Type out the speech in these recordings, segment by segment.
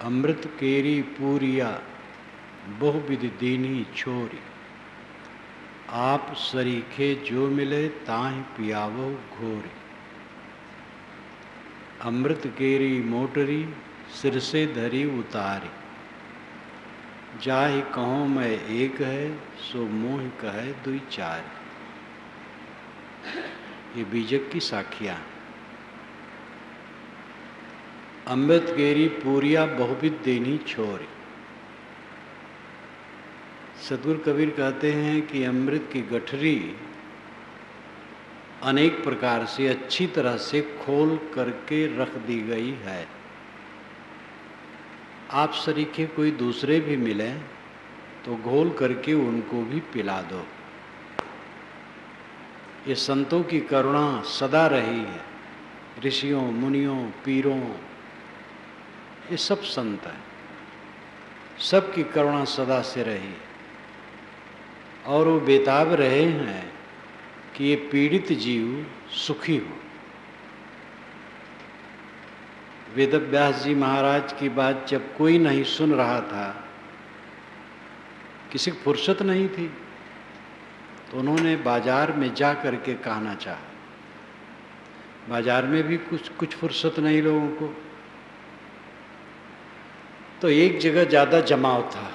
अमृत केरी पूरिया बहुविध दीनी छोरी। आप सरीखे जो मिले ताहि पियावो घोरी। अमृत केरी मोटरी सिर से धरी उतारी। जाहि कहो मैं एक है सो मोह कहे दुई चार। ये बीजक की साखियाँ। अमृत केरी पूरिया बहुविध देनी छोरी। सद्गुरु कबीर कहते हैं कि अमृत की गठरी अनेक प्रकार से अच्छी तरह से खोल करके रख दी गई है। आप सरीखे कोई दूसरे भी मिले तो घोल करके उनको भी पिला दो। ये संतों की करुणा सदा रही है। ऋषियों, मुनियों, पीरों, ये सब संत हैं, सबकी करुणा सदा से रही और वो बेताब रहे हैं कि ये पीड़ित जीव सुखी हो। वेदव्यास जी महाराज की बात जब कोई नहीं सुन रहा था, किसी को फुर्सत नहीं थी, तो उन्होंने बाजार में जा करके कहना चाहा। बाजार में भी कुछ फुर्सत नहीं लोगों को, तो एक जगह ज़्यादा जमाव था,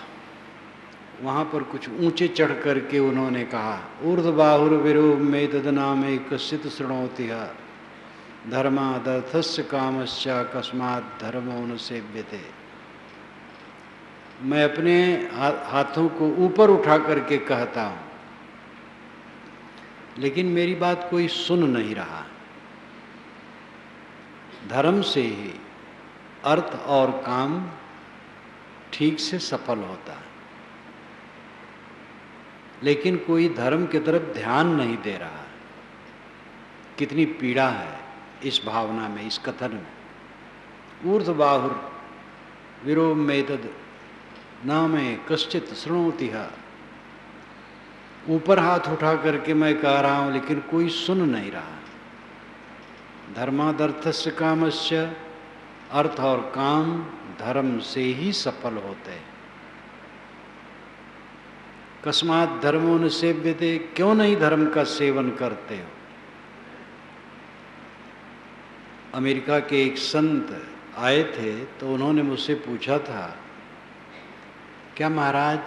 वहाँ पर कुछ ऊंचे चढ़ करके उन्होंने कहा, ऊर्ध्वबाहुर्विरो मेतदनामे कश्चित् शृणोतिहा धर्मादर्थस्य कामश्च कस्मात् धर्मो न सेव्यते। मैं अपने हाथों को ऊपर उठा करके कहता हूँ, लेकिन मेरी बात कोई सुन नहीं रहा। धर्म से ही अर्थ और काम ठीक से सफल होता है, लेकिन कोई धर्म की तरफ ध्यान नहीं दे रहा। कितनी पीड़ा है इस भावना में, इस कथन में। ऊर्ध्वबाहुर विरो मेतद नामे कश्चित् शृणोतिहा। ऊपर हाथ उठा करके मैं कह रहा हूं, लेकिन कोई सुन नहीं रहा। धर्मादर्थस्य कामस्य, अर्थ और काम धर्म से ही सफल होते हैं। कस्मात् धर्मो न सेव्यते, क्यों नहीं धर्म का सेवन करते हो। अमेरिका के एक संत आए थे तो उन्होंने मुझसे पूछा था, क्या महाराज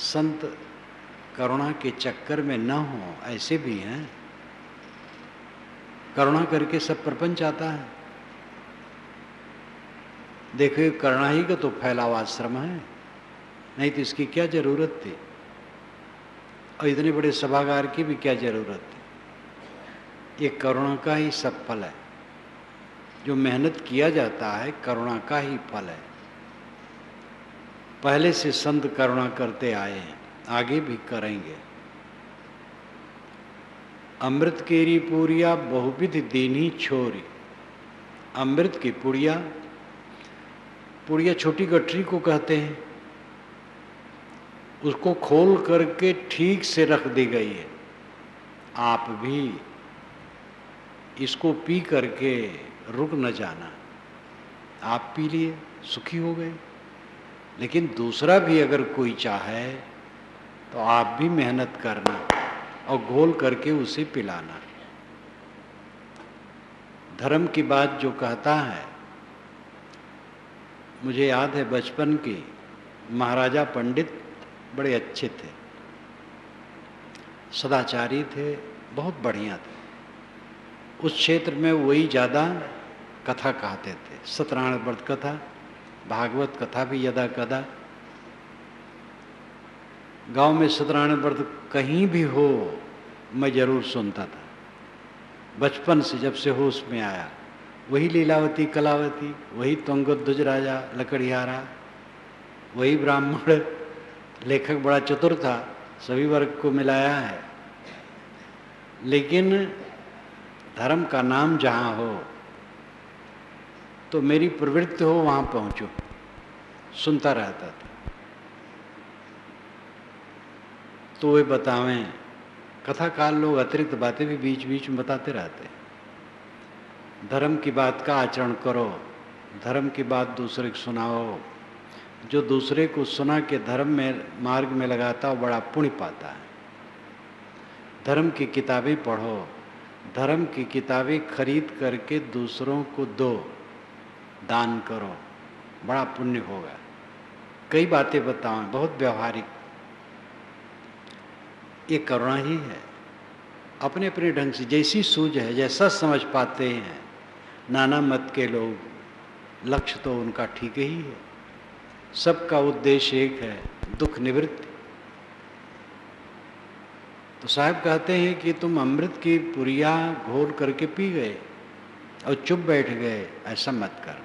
संत करुणा के चक्कर में न हो, ऐसे भी हैं, करुणा करके सब प्रपंच आता है। देखो करुणा ही का तो फैलावा आश्रम है, नहीं तो इसकी क्या जरूरत थी, और इतने बड़े सभागार की भी क्या जरूरत थी। ये करुणा का ही सब फल है। जो मेहनत किया जाता है करुणा का ही फल है। पहले से संत करुणा करते आए हैं, आगे भी करेंगे। अमृत केरी पूरिया बहुविध दीनी छोरी। अमृत की पुड़िया, पुड़िया छोटी गठरी को कहते हैं, उसको खोल करके ठीक से रख दी गई है। आप भी इसको पी करके रुक न जाना। आप पी लिए, सुखी हो गए, लेकिन दूसरा भी अगर कोई चाहे तो आप भी मेहनत करना और घोल करके उसे पिलाना। धर्म की बात जो कहता है, मुझे याद है बचपन की, महाराजा पंडित बड़े अच्छे थे, सदाचारी थे, बहुत बढ़िया थे। उस क्षेत्र में वही ज़्यादा कथा कहते थे, सत्यनारायण व्रत कथा, भागवत कथा भी यदा कदा। गांव में सत्यनारायण व्रत कहीं भी हो मैं जरूर सुनता था, बचपन से, जब से होश में आया। वही लीलावती कलावती, वही तुंगध्वज राजा लकड़ियारा, वही ब्राह्मण। लेखक बड़ा चतुर था, सभी वर्ग को मिलाया है, लेकिन धर्म का नाम जहाँ हो तो मेरी प्रवृत्ति हो वहाँ पहुँचो, सुनता रहता था। तो वे बतावें, कथाकार लोग अतिरिक्त बातें भी बीच बीच में बताते रहते हैं। धर्म की बात का आचरण करो, धर्म की बात दूसरे को सुनाओ। जो दूसरे को सुना के धर्म में मार्ग में लगाता वो बड़ा पुण्य पाता है। धर्म की किताबें पढ़ो, धर्म की किताबें खरीद करके दूसरों को दो, दान करो, बड़ा पुण्य होगा। कई बातें बताऊं, बहुत व्यवहारिक, ये करुणा ही है। अपने अपने ढंग से जैसी सूझ है, जैसा समझ पाते हैं। नाना मत के लोग, लक्ष्य तो उनका ठीक ही है, सबका उद्देश्य एक है, दुख निवृत्ति। तो साहब कहते हैं कि तुम अमृत की पुरिया घोल करके पी गए और चुप बैठ गए, ऐसा मत कर।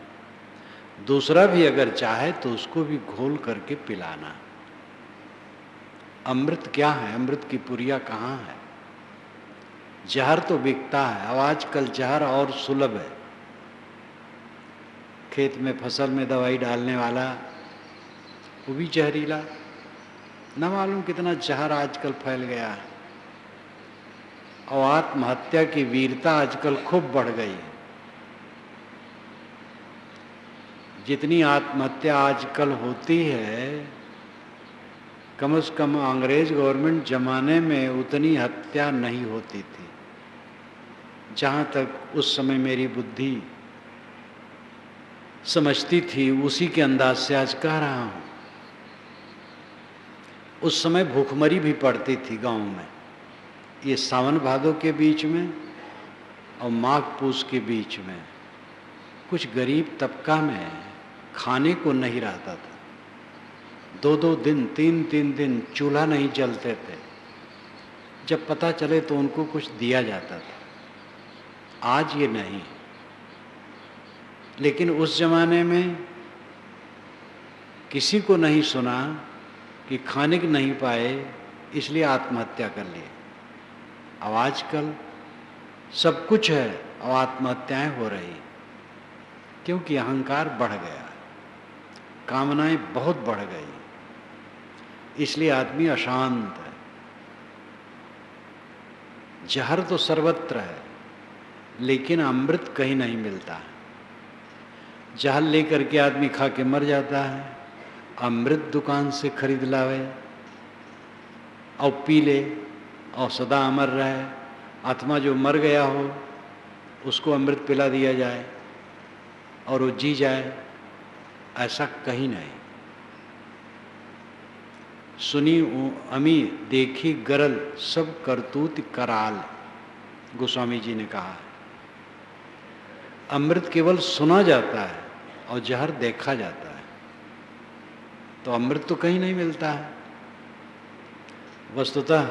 दूसरा भी अगर चाहे तो उसको भी घोल करके पिलाना। अमृत क्या है? अमृत की पुरिया कहाँ है? जहर तो बिकता है, अब आजकल जहर और सुलभ है। खेत में फसल में दवाई डालने वाला वो भी जहरीला, न मालूम कितना जहर आजकल फैल गया है। और आत्महत्या की वीरता आजकल खूब बढ़ गई है। जितनी आत्महत्या आजकल होती है, कम से कम अंग्रेज गवर्नमेंट जमाने में उतनी हत्या नहीं होती थी। जहाँ तक उस समय मेरी बुद्धि समझती थी, उसी के अंदाज से आज कह रहा हूँ। उस समय भूखमरी भी पड़ती थी गांव में, ये सावन भादों के बीच में और माघ पूस के बीच में। कुछ गरीब तबका में खाने को नहीं रहता था, 2-2 दिन 3-3 दिन चूल्हा नहीं जलते थे। जब पता चले तो उनको कुछ दिया जाता था। आज ये नहीं, लेकिन उस जमाने में किसी को नहीं सुना कि खाने को नहीं पाए इसलिए आत्महत्या कर लिए। अब आजकल सब कुछ है और आत्महत्याएं हो रही, क्योंकि अहंकार बढ़ गया, कामनाएं बहुत बढ़ गई, इसलिए आदमी अशांत है। जहर तो सर्वत्र है, लेकिन अमृत कहीं नहीं मिलता है। जहर लेकर के आदमी खा के मर जाता है, अमृत दुकान से खरीद लावे और पी ले और सदा अमर रहे। आत्मा जो मर गया हो उसको अमृत पिला दिया जाए और वो जी जाए, ऐसा कहीं नहीं। सुनी अमी देखी गरल सब करतूत कराल, गोस्वामी जी ने कहा। अमृत केवल सुना जाता है और जहर देखा जाता है, तो अमृत तो कहीं नहीं मिलता है। वस्तुतः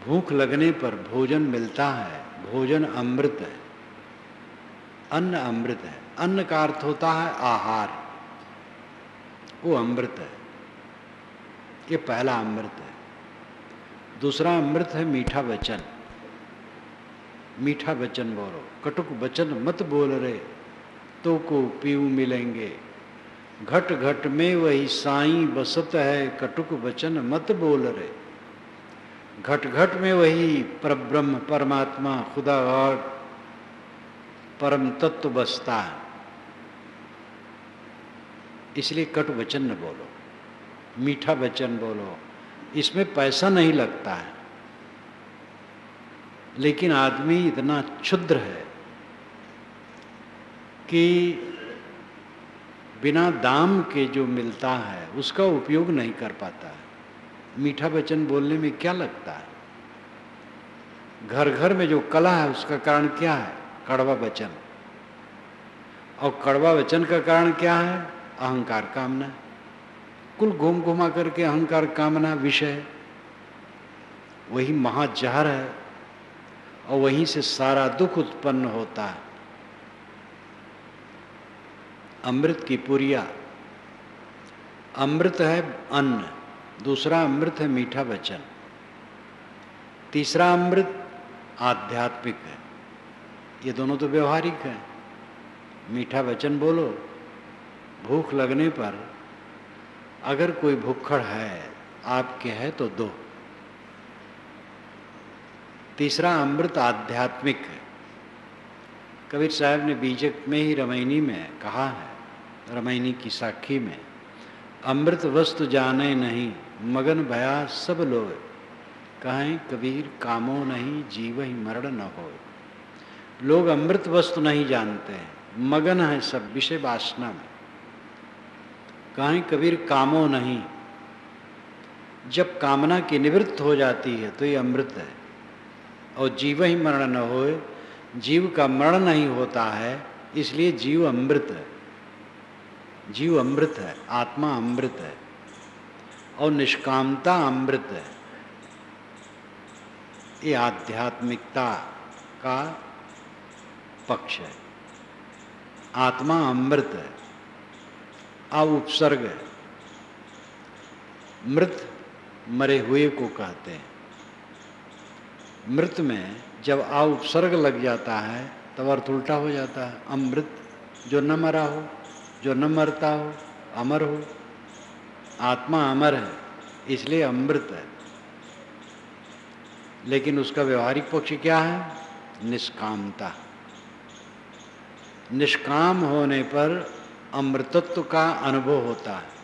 भूख लगने पर भोजन मिलता है, भोजन अमृत है, अन्न अमृत है। अन्न का अर्थ होता है आहार, वो अमृत है। ये पहला अमृत है। दूसरा अमृत है मीठा वचन। मीठा वचन बोलो, कटुक वचन मत बोल रे, तो को पीऊ मिलेंगे। घट घट में वही साईं बसत है, कटुक वचन मत बोल रे। घट घट में वही परब्रह्म परमात्मा खुदा और परम तत्व बसता है, इसलिए कटु वचन न बोलो, मीठा वचन बोलो। इसमें पैसा नहीं लगता है, लेकिन आदमी इतना क्षुद्र है कि बिना दाम के जो मिलता है उसका उपयोग नहीं कर पाता है। मीठा वचन बोलने में क्या लगता है? घर घर में जो कला है उसका कारण क्या है? कड़वा वचन। और कड़वा वचन का कारण क्या है? अहंकार कामना। कुल घूम घुमा करके अहंकार कामना विषय, वही महाजहर है और वहीं से सारा दुख उत्पन्न होता है। अमृत की पुरिया, अमृत है अन्न, दूसरा अमृत है मीठा वचन, तीसरा अमृत आध्यात्मिक है। ये दोनों तो व्यवहारिक है। मीठा वचन बोलो, भूख लगने पर अगर कोई भुक्खड़ है आपके है तो दो। तीसरा अमृत आध्यात्मिक है, कबीर साहब ने बीजक में ही रामायणी में कहा है, रामायणी की साखी में, अमृत वस्तु जाने नहीं मगन भया सब लोग, कहें कबीर कामो नहीं जीव ही मरण न हो। लोग अमृत वस्तु नहीं जानते हैं, मगन है सब विषय वासना में। कहें कबीर कामो नहीं, जब कामना की निवृत्त हो जाती है तो ये अमृत है। और जीव ही मरण न होए, जीव का मरण नहीं होता है, इसलिए जीव अमृत है। जीव अमृत है, आत्मा अमृत है और निष्कामता अमृत है। ये आध्यात्मिकता का पक्ष है। आत्मा अमृत है, उपसर्ग है। मृत मरे हुए को कहते हैं। मृत में जब उपसर्ग लग जाता है तब अर्थ उल्टा हो जाता है। अमृत जो न मरा हो, जो न मरता हो, अमर हो। आत्मा अमर है इसलिए अमृत है। लेकिन उसका व्यवहारिक पक्ष क्या है? निष्कामता। निष्काम होने पर अमृतत्व का अनुभव होता है।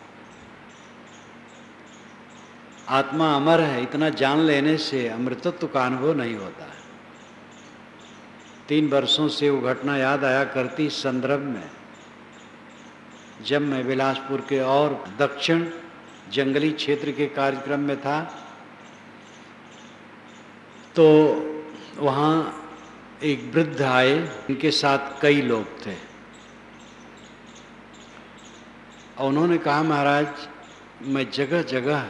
आत्मा अमर है इतना जान लेने से अमृतत्व का अनुभव नहीं होता है। 3 वर्षों से वो घटना याद आया करती इस संदर्भ में, जब मैं बिलासपुर के और दक्षिण जंगली क्षेत्र के कार्यक्रम में था तो वहाँ एक वृद्ध आए, उनके साथ कई लोग थे और उन्होंने कहा महाराज मैं जगह जगह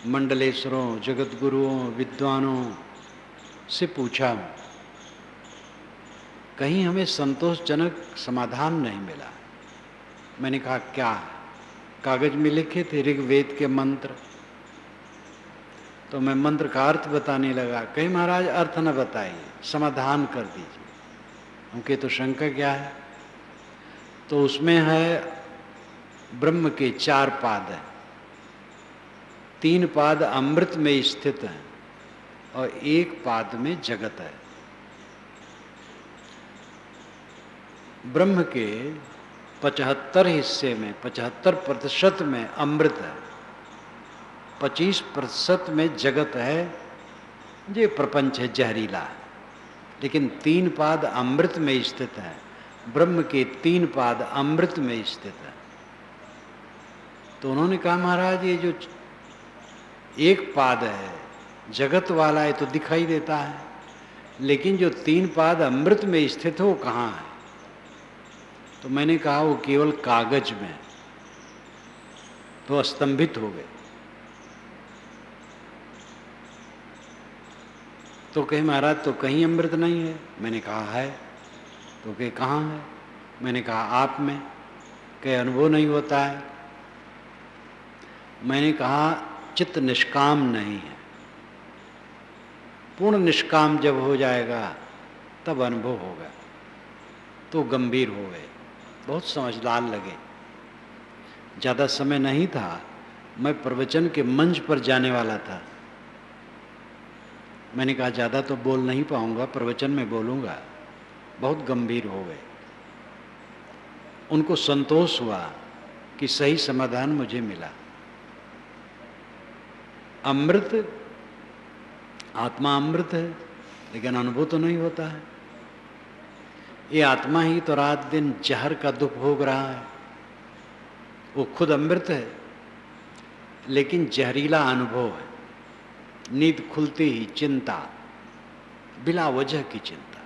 मंडलेश्वरों, जगत गुरुओं, विद्वानों से पूछा हूँ, कहीं हमें संतोषजनक समाधान नहीं मिला। मैंने कहा क्या? कागज में लिखे थे ऋग्वेद के मंत्र। तो मैं मंत्र का अर्थ बताने लगा। कहीं महाराज अर्थ न बताइए, समाधान कर दीजिए। उनके तो शंका क्या है? तो उसमें है ब्रह्म के 4 पाद हैं, 3 पाद अमृत में स्थित हैं और 1 पाद में जगत है। ब्रह्म के 75 हिस्से में 75% में अमृत है, 25% में जगत है। ये प्रपंच है जहरीला, लेकिन 3 पाद अमृत में स्थित है। ब्रह्म के 3 पाद अमृत में स्थित है। तो उन्होंने कहा महाराज ये जो 1 पाद है जगत वाला है तो दिखाई देता है, लेकिन जो 3 पाद अमृत में स्थित है वो कहाँ है? तो मैंने कहा वो केवल कागज में। तो स्तंभित हो गए। तो कहे महाराज तो कहीं अमृत नहीं है। मैंने कहा है। तो कहे कहाँ है? मैंने कहा आप में। कहे अनुभव नहीं होता है। मैंने कहा चित्त निष्काम नहीं है। पूर्ण निष्काम जब हो जाएगा तब अनुभव होगा। तो गंभीर हो गए, बहुत समझदार लगे। ज़्यादा समय नहीं था, मैं प्रवचन के मंच पर जाने वाला था। मैंने कहा ज़्यादा तो बोल नहीं पाऊंगा, प्रवचन में बोलूँगा। बहुत गंभीर हो गए। उनको संतोष हुआ कि सही समाधान मुझे मिला। अमृत, आत्मा अमृत है, लेकिन अनुभव तो नहीं होता है। ये आत्मा ही तो रात दिन जहर का दुख भोग रहा है। वो खुद अमृत है, लेकिन जहरीला अनुभव है। नींद खुलते ही चिंता, बिला वजह की चिंता।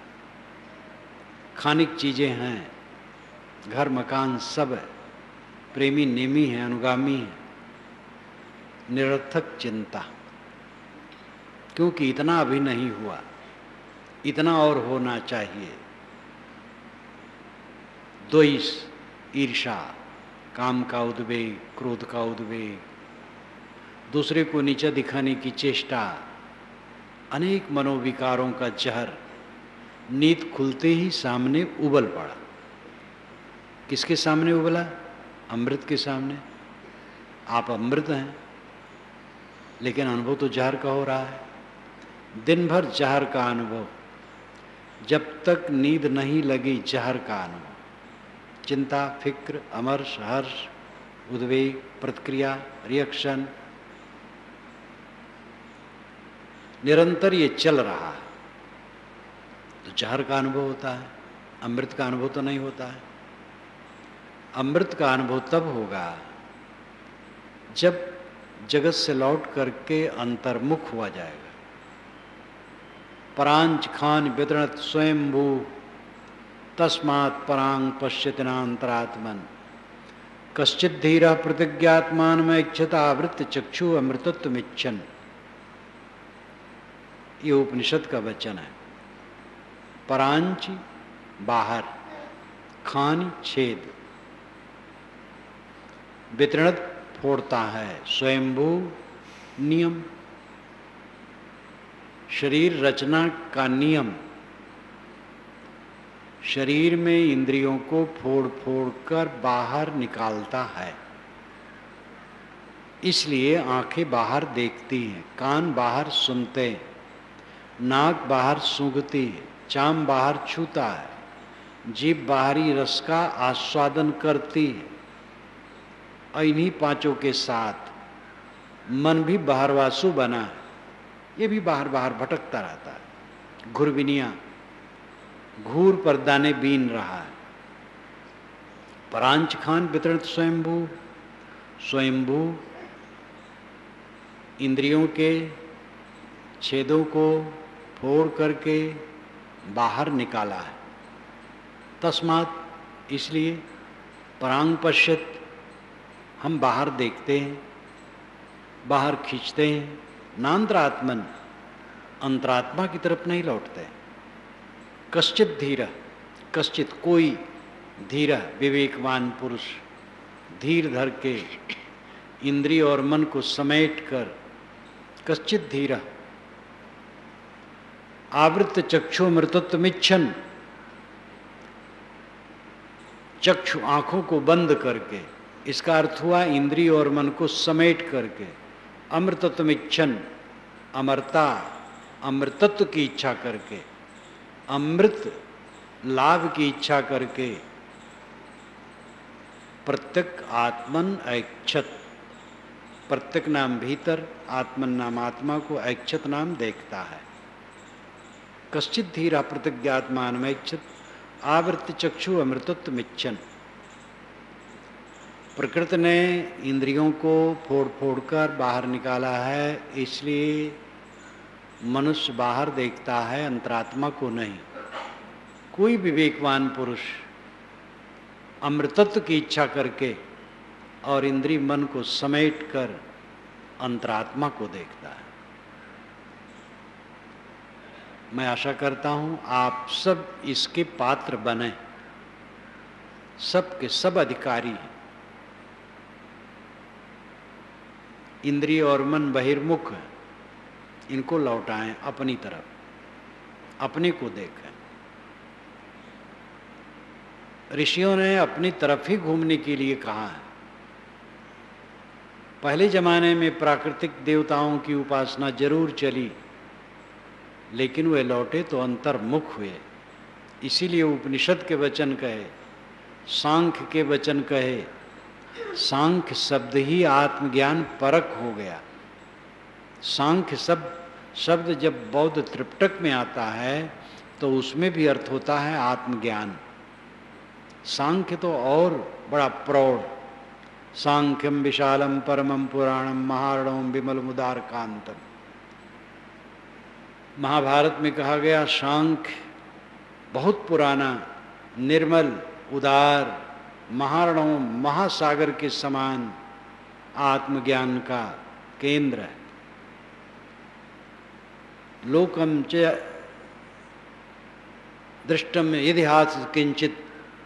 खानिक चीजें हैं, घर मकान सब है, प्रेमी नेमी है, अनुगामी है, निरर्थक चिंता। क्योंकि इतना अभी नहीं हुआ, इतना और होना चाहिए। द्वेष, ईर्षा, काम का उद्वेग, क्रोध का उद्वेग, दूसरे को नीचा दिखाने की चेष्टा, अनेक मनोविकारों का जहर नींद खुलते ही सामने उबल पड़ा। किसके सामने उबला? अमृत के सामने। आप अमृत हैं, लेकिन अनुभव तो जहर का हो रहा है। दिन भर जहर का अनुभव। जब तक नींद नहीं लगी जहर का अनुभव। चिंता, फिक्र, अमर्ष, हर्ष, उद्वेग, प्रतिक्रिया, रिएक्शन, निरंतर ये चल रहा है तो जहर का अनुभव होता है, अमृत का अनुभव तो नहीं होता है। अमृत का अनुभव तब होगा जब जगत से लौट करके अंतर्मुख हुआ जाएगा। परांच खान वितरणत स्वयंभू तस्मात् परांग पश्यतिनांतरात्मन कश्चित धीरा प्रतिज्ञात्मान में इच्छतावृत्त चक्षु अमृतत्वमिच्छन। ये उपनिषद का वचन है। परांच बाहर, खान छेद, वितरणत फोड़ता है, स्वयंभू नियम, शरीर रचना का नियम, शरीर में इंद्रियों को फोड़ फोड़ कर बाहर निकालता है। इसलिए आंखें बाहर देखती हैं, कान बाहर सुनते हैं, नाक बाहर सूंघती है, चाम बाहर छूता है, जीभ बाहरी रस का आस्वादन करती है। और इन्हीं पांचों के साथ मन भी बाहरवासु बना है, ये भी बाहर बाहर भटकता रहता है। घुरबिनिया घूर पर दाने बीन रहा है। परांच खान वितरणत स्वयंभू, स्वयंभू इंद्रियों के छेदों को फोड़ करके बाहर निकाला है। तस्मात् इसलिए परांग पश्यत हम बाहर देखते हैं, बाहर खींचते हैं, नांतरात्मन अंतरात्मा की तरफ नहीं लौटते। कश्चित धीर, कश्चित कोई धीर विवेकवान पुरुष धीर धर के इंद्रिय और मन को समेट कर, कश्चित धीर आवृत्त चक्षु मृतत्वमिच्छन, चक्षु आंखों को बंद करके, इसका अर्थ हुआ इंद्रिय और मन को समेट करके, अमृतत्वमिच्छन अमरता अमृतत्व की इच्छा करके, अमृत लाभ की इच्छा करके, प्रत्यक आत्मन ऐक्षत, प्रत्यक नाम भीतर, आत्मन नाम आत्मा को, ऐक्षत नाम देखता है। कश्चित धीरा प्रतिज्ञात्मान में इच्छत आवृत्त चक्षु अमृतत्वमिच्छन। प्रकृति ने इंद्रियों को फोड़ फोड़ कर बाहर निकाला है, इसलिए मनुष्य बाहर देखता है, अंतरात्मा को नहीं। कोई विवेकवान पुरुष अमृतत्व की इच्छा करके और इंद्रिय मन को समेट कर अंतरात्मा को देखता है। मैं आशा करता हूं आप सब इसके पात्र बने, सब के सब अधिकारी हैं। इंद्रिय और मन बहिर्मुख है, इनको लौटाएं अपनी तरफ, अपने को देखें। ऋषियों ने अपनी तरफ ही घूमने के लिए कहा है। पहले जमाने में प्राकृतिक देवताओं की उपासना जरूर चली, लेकिन वे लौटे तो अंतर्मुख हुए। इसीलिए उपनिषद के वचन कहे, सांख्य के वचन कहे, सांख्य शब्द ही आत्मज्ञान परक हो गया। सांख्य शब्द जब बौद्ध त्रिपिटक में आता है तो उसमें भी अर्थ होता है आत्मज्ञान। सांख्य तो और बड़ा प्रौढ़, सांख्यम विशालम परमम पुराणम महारणम विमल मुदार कांतम। महाभारत में कहा गया सांख्य बहुत पुराना, निर्मल, उदार, महारणों महासागर के समान आत्मज्ञान का केंद्र है। लोकम च दृष्टम इतिहास किंचित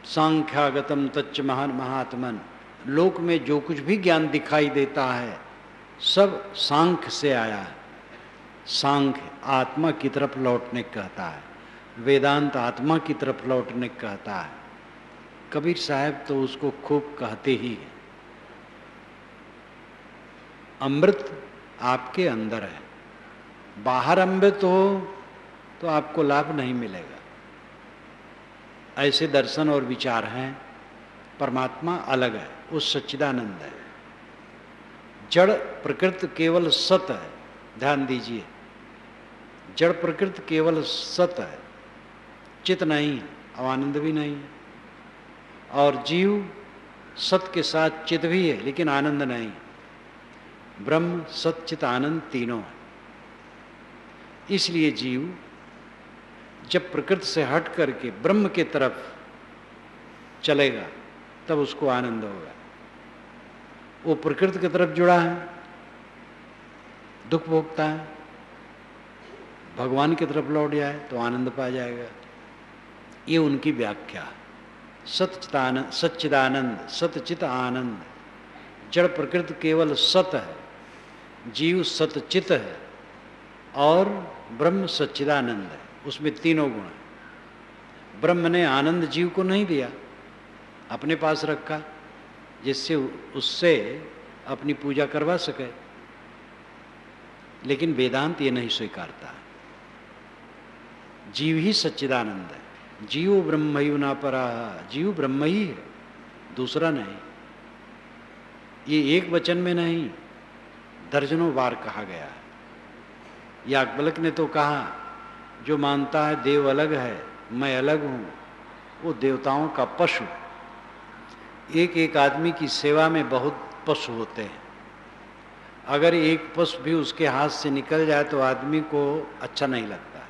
सांख्यागतम तच्च महान महात्मन। लोक में जो कुछ भी ज्ञान दिखाई देता है सब सांख्य से आया है। सांख्य आत्मा की तरफ लौटने कहता है, वेदांत आत्मा की तरफ लौटने कहता है। कबीर साहब तो उसको खूब कहते ही हैं। अमृत आपके अंदर है, बाहर अमृत हो तो आपको लाभ नहीं मिलेगा। ऐसे दर्शन और विचार हैं। परमात्मा अलग है, वो सच्चिदानंद है। जड़ प्रकृति केवल सत है, ध्यान दीजिए, जड़ प्रकृति केवल सत है, चित नहीं है और आनंद भी नहीं है। और जीव सत के साथ चित भी है लेकिन आनंद नहीं। ब्रह्म सत चित आनंद तीनों है। इसलिए जीव जब प्रकृति से हट करके ब्रह्म के तरफ चलेगा तब उसको आनंद होगा। वो प्रकृति की तरफ जुड़ा है, दुख भोगता है, भगवान की तरफ लौट जाए तो आनंद पा जाएगा। ये उनकी व्याख्या। सच्चिदानंद, सच्चिदानंद, सतचित आनंद। जड़ प्रकृति केवल सत है, जीव सतचित है और ब्रह्म सच्चिदानंद है। उसमें तीनों गुण हैं। ब्रह्म ने आनंद जीव को नहीं दिया, अपने पास रखा जिससे उससे अपनी पूजा करवा सके, लेकिन वेदांत ये नहीं स्वीकारता। जीव ही सच्चिदानंद है। जीव ब्रह्मयु ना परा, जीव ब्रह्म ही है, दूसरा नहीं। ये एक वचन में नहीं, दर्जनों बार कहा गया है। याज्ञवल्क्य ने तो कहा, जो मानता है देव अलग है, मैं अलग हूँ, वो देवताओं का पशु। एक एक आदमी की सेवा में बहुत पशु होते हैं। अगर एक पशु भी उसके हाथ से निकल जाए तो आदमी को अच्छा नहीं लगता।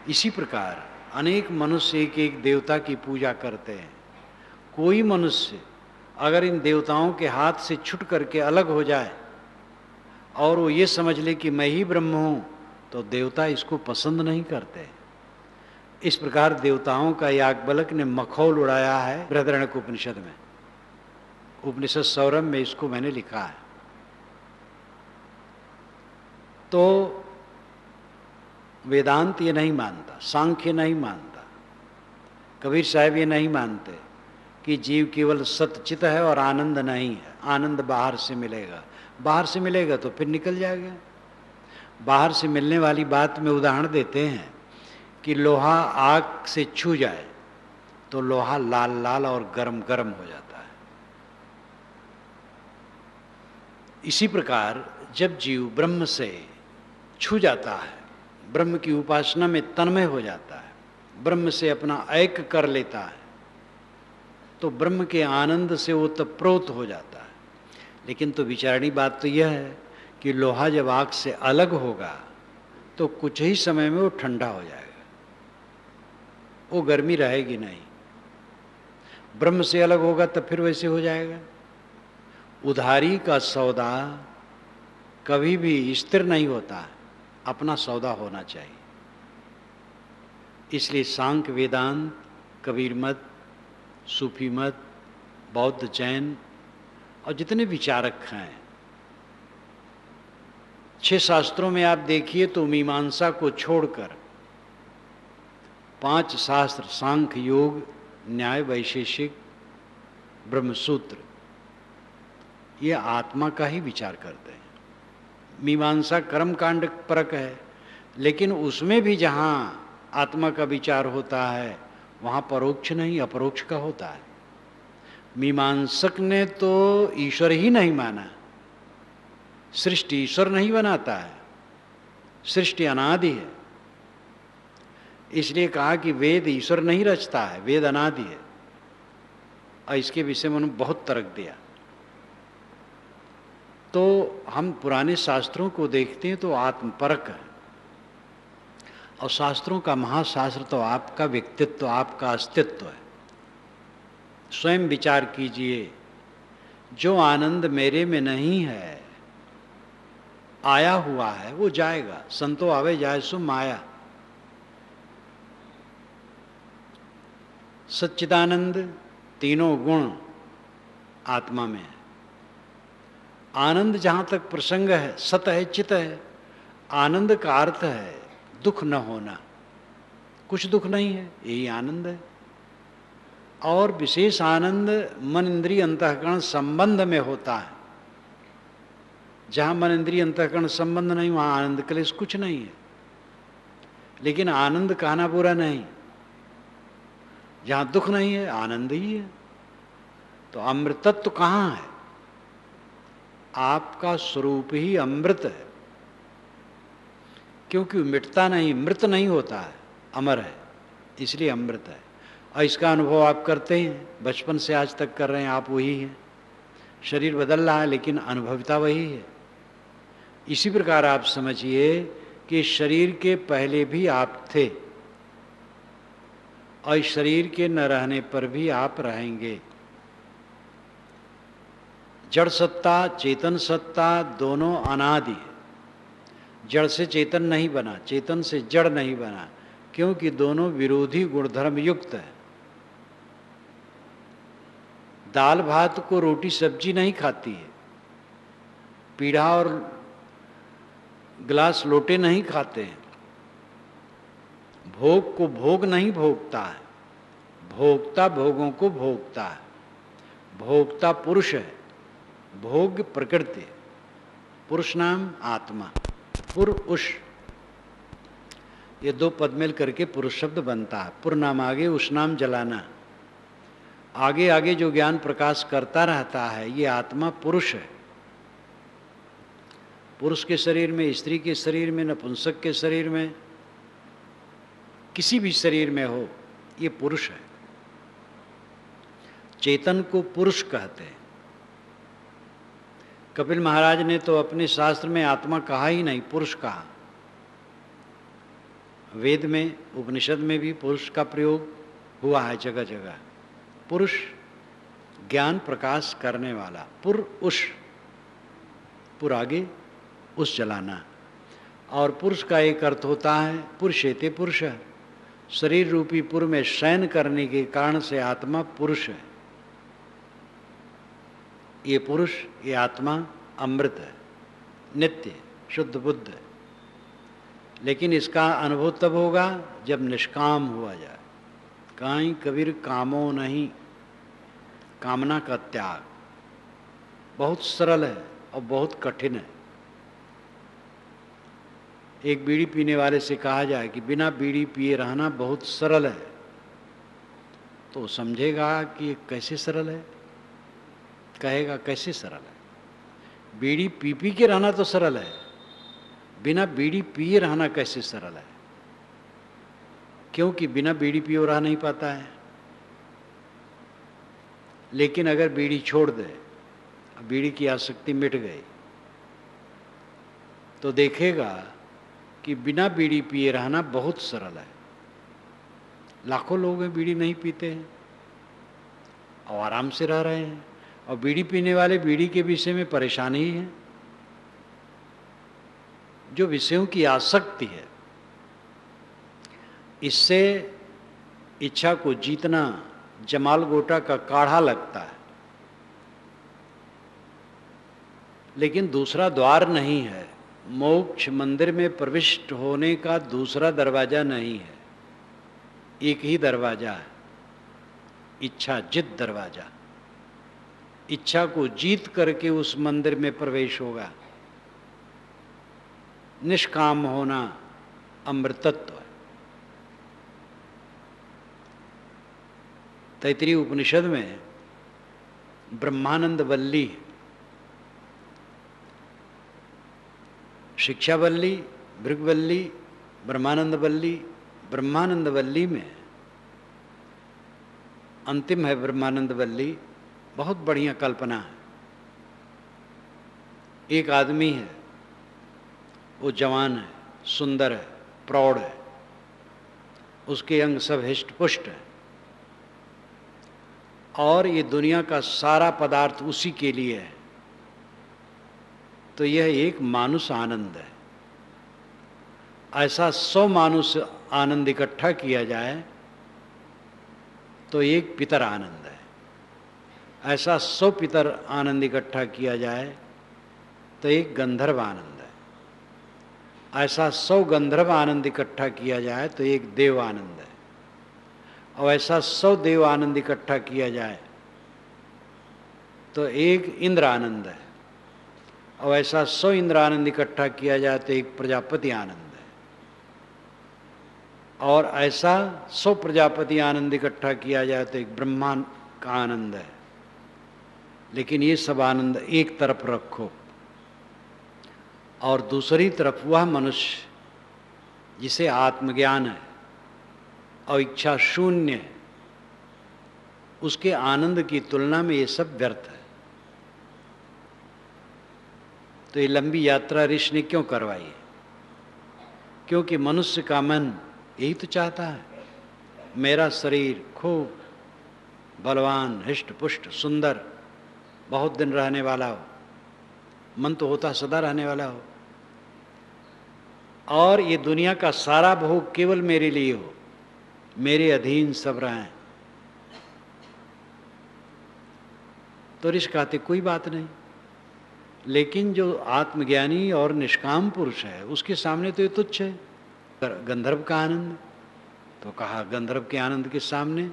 इसी प्रकार अनेक मनुष्य एक एक देवता की पूजा करते हैं। कोई मनुष्य अगर इन देवताओं के हाथ से छूट करके अलग हो जाए और वो ये समझ ले कि मैं ही ब्रह्म हूँ, तो देवता इसको पसंद नहीं करते। इस प्रकार देवताओं का याज्ञवल्क्य ने मखौल उड़ाया है बृहदारण्यक उपनिषद में। उपनिषद सौरभ में इसको मैंने लिखा है। तो वेदांत ये नहीं मानता, सांख्य नहीं मानता, कबीर साहब ये नहीं मानते कि जीव केवल सतचित है और आनंद नहीं है। आनंद बाहर से मिलेगा, बाहर से मिलेगा तो फिर निकल जाएगा। बाहर से मिलने वाली बात में उदाहरण देते हैं कि लोहा आग से छू जाए तो लोहा लाल लाल और गरम गरम हो जाता है। इसी प्रकार जब जीव ब्रह्म से छू जाता है, ब्रह्म की उपासना में तन्मय हो जाता है, ब्रह्म से अपना ऐक्य कर लेता है, तो ब्रह्म के आनंद से वो तप्रोत हो जाता है। लेकिन तो विचारणी बात तो यह है कि लोहा जब आग से अलग होगा तो कुछ ही समय में वो ठंडा हो जाएगा, वो गर्मी रहेगी नहीं। ब्रह्म से अलग होगा तब फिर वैसे हो जाएगा। उधारी का सौदा कभी भी स्थिर नहीं होता है, अपना सौदा होना चाहिए। इसलिए सांख्य, वेदांत, कबीर मत, सूफी मत, बौद्ध, जैन और जितने विचारक हैं, 6 शास्त्रों में आप देखिए तो मीमांसा को छोड़कर 5 शास्त्र, सांख्य, योग, न्याय, वैशेषिक, ब्रह्मसूत्र, ये आत्मा का ही विचार करते हैं। मीमांसा कर्मकांड परक है, लेकिन उसमें भी जहाँ आत्मा का विचार होता है वहाँ परोक्ष नहीं अपरोक्ष का होता है। मीमांसक ने तो ईश्वर ही नहीं माना, सृष्टि ईश्वर नहीं बनाता है, सृष्टि अनादि है। इसलिए कहा कि वेद ईश्वर नहीं रचता है, वेद अनादि है। और इसके विषय में उन्होंने बहुत तर्क दिया। तो हम पुराने शास्त्रों को देखते हैं तो आत्मपरक है, और शास्त्रों का महाशास्त्र तो आपका व्यक्तित्व, आपका अस्तित्व है। स्वयं विचार कीजिए, जो आनंद मेरे में नहीं है, आया हुआ है, वो जाएगा। संतो आवे जाए सो माया। सच्चिदानंद, तीनों गुण आत्मा में है। आनंद जहाँ तक प्रसंग है, सत है, चित है। आनंद का अर्थ है दुख न होना, कुछ दुख नहीं है, यही आनंद है। और विशेष आनंद मन इंद्रिय अंतःकरण संबंध में होता है। जहाँ मन इंद्रिय अंतःकरण संबंध नहीं, वहाँ आनंद क्लेश कुछ नहीं है। लेकिन आनंद कहना बुरा नहीं, जहाँ दुख नहीं है आनंद ही है। तो अमृतत्व कहाँ है? आपका स्वरूप ही अमृत है, क्योंकि मिटता नहीं, मृत नहीं होता है, अमर है, इसलिए अमृत है। और इसका अनुभव आप करते हैं, बचपन से आज तक कर रहे हैं, आप वही हैं। शरीर बदल रहा है लेकिन अनुभविता वही है। इसी प्रकार आप समझिए कि शरीर के पहले भी आप थे और शरीर के न रहने पर भी आप रहेंगे। जड़ सत्ता चेतन सत्ता दोनों अनादि है। जड़ से चेतन नहीं बना, चेतन से जड़ नहीं बना, क्योंकि दोनों विरोधी गुणधर्म युक्त है। दाल भात को रोटी सब्जी नहीं खाती है, पीढ़ा और गिलास लोटे नहीं खाते हैं, भोग को भोग नहीं भोगता है, भोक्ता भोगों को भोगता है। भोक्ता पुरुष है, भोग प्रकृति। पुरुष नाम आत्मा, पुरुष, ये दो पद मिल करके पुरुष शब्द बनता है। पुर नाम आगे, उस नाम जलाना, आगे आगे जो ज्ञान प्रकाश करता रहता है, ये आत्मा पुरुष है। पुरुष के शरीर में, स्त्री के शरीर में, नपुंसक के शरीर में, किसी भी शरीर में हो, ये पुरुष है। चेतन को पुरुष कहते हैं। कपिल महाराज ने तो अपने शास्त्र में आत्मा कहा ही नहीं, पुरुष कहा। वेद में, उपनिषद में भी पुरुष का प्रयोग हुआ है जगह जगह। पुरुष ज्ञान प्रकाश करने वाला, पुरुष, पुर आगे उस जलाना। और पुरुष का एक अर्थ होता है पुरुषेते पुरुष, शरीर रूपी पुर में शयन करने के कारण से आत्मा पुरुष है। ये पुरुष, ये आत्मा अमृत है, नित्य शुद्ध बुद्ध है। लेकिन इसका अनुभव तब होगा जब निष्काम हुआ जाए। काई कबीर कामो नहीं, कामना का त्याग बहुत सरल है और बहुत कठिन है। एक बीड़ी पीने वाले से कहा जाए कि बिना बीड़ी पिए रहना बहुत सरल है, तो समझेगा कि ये कैसे सरल है, कहेगा कैसे सरल है। बीड़ी पी पी के रहना तो सरल है, बिना बीड़ी पिए रहना कैसे सरल है? क्योंकि बिना बीड़ी पिए रह नहीं पाता है। लेकिन अगर बीड़ी छोड़ दे, बीड़ी की आसक्ति मिट गई, तो देखेगा कि बिना बीड़ी पिए रहना बहुत सरल है। लाखों लोग हैं बीड़ी नहीं पीते हैं और आराम से रह रहे हैं, और बीड़ी पीने वाले बीड़ी के विषय में परेशान ही हैं। जो विषयों की आसक्ति है, इससे इच्छा को जीतना जमाल गोटा का काढ़ा लगता है। लेकिन दूसरा द्वार नहीं है, मोक्ष मंदिर में प्रविष्ट होने का दूसरा दरवाजा नहीं है, एक ही दरवाजा है, इच्छा जित दरवाजा। इच्छा को जीत करके उस मंदिर में प्रवेश होगा। निष्काम होना अमृतत्व है। तैत्तिरीय उपनिषद में ब्रह्मानंद वल्ली, शिक्षा वल्ली, भृगवल्ली, ब्रह्मानंद वल्ली। ब्रह्मानंद वल्ली में अंतिम है ब्रह्मानंद वल्ली, बहुत बढ़िया कल्पना है। एक आदमी है, वो जवान है, सुंदर है, प्रौढ़ है, उसके अंग सब हिष्ट पुष्ट है, और ये दुनिया का सारा पदार्थ उसी के लिए है। तो यह एक मानुष आनंद है। ऐसा 100 मानुष आनंद इकट्ठा किया जाए तो एक पितर आनंद है। ऐसा 100 पितर आनंद इकट्ठा किया जाए तो एक गंधर्व आनंद है। ऐसा 100 गंधर्व आनंद इकट्ठा किया जाए तो एक देव आनंद है। और ऐसा 100 देव आनंद इकट्ठा किया जाए तो एक इंद्र आनंद है। और ऐसा 100 इंद्र आनंद इकट्ठा किया जाए तो एक प्रजापति आनंद है। और ऐसा 100 प्रजापति आनंद इकट्ठा किया जाए तो एक ब्रह्मांड का आनंद है। लेकिन ये सब आनंद एक तरफ रखो और दूसरी तरफ वह मनुष्य जिसे आत्मज्ञान है और इच्छा शून्य है, उसके आनंद की तुलना में ये सब व्यर्थ है। तो ये लंबी यात्रा ऋषि ने क्यों करवाई है? क्योंकि मनुष्य का मन यही तो चाहता है, मेरा शरीर खूब बलवान, हृष्ट पुष्ट, सुंदर, बहुत दिन रहने वाला हो। मन तो होता सदा रहने वाला हो, और ये दुनिया का सारा भोग केवल मेरे लिए हो, मेरे अधीन सब रहें। तो ऋषि कहते कोई बात नहीं। लेकिन जो आत्मज्ञानी और निष्काम पुरुष है उसके सामने तो ये तुच्छ है। गंधर्व का आनंद, तो कहा गंधर्व के आनंद के सामने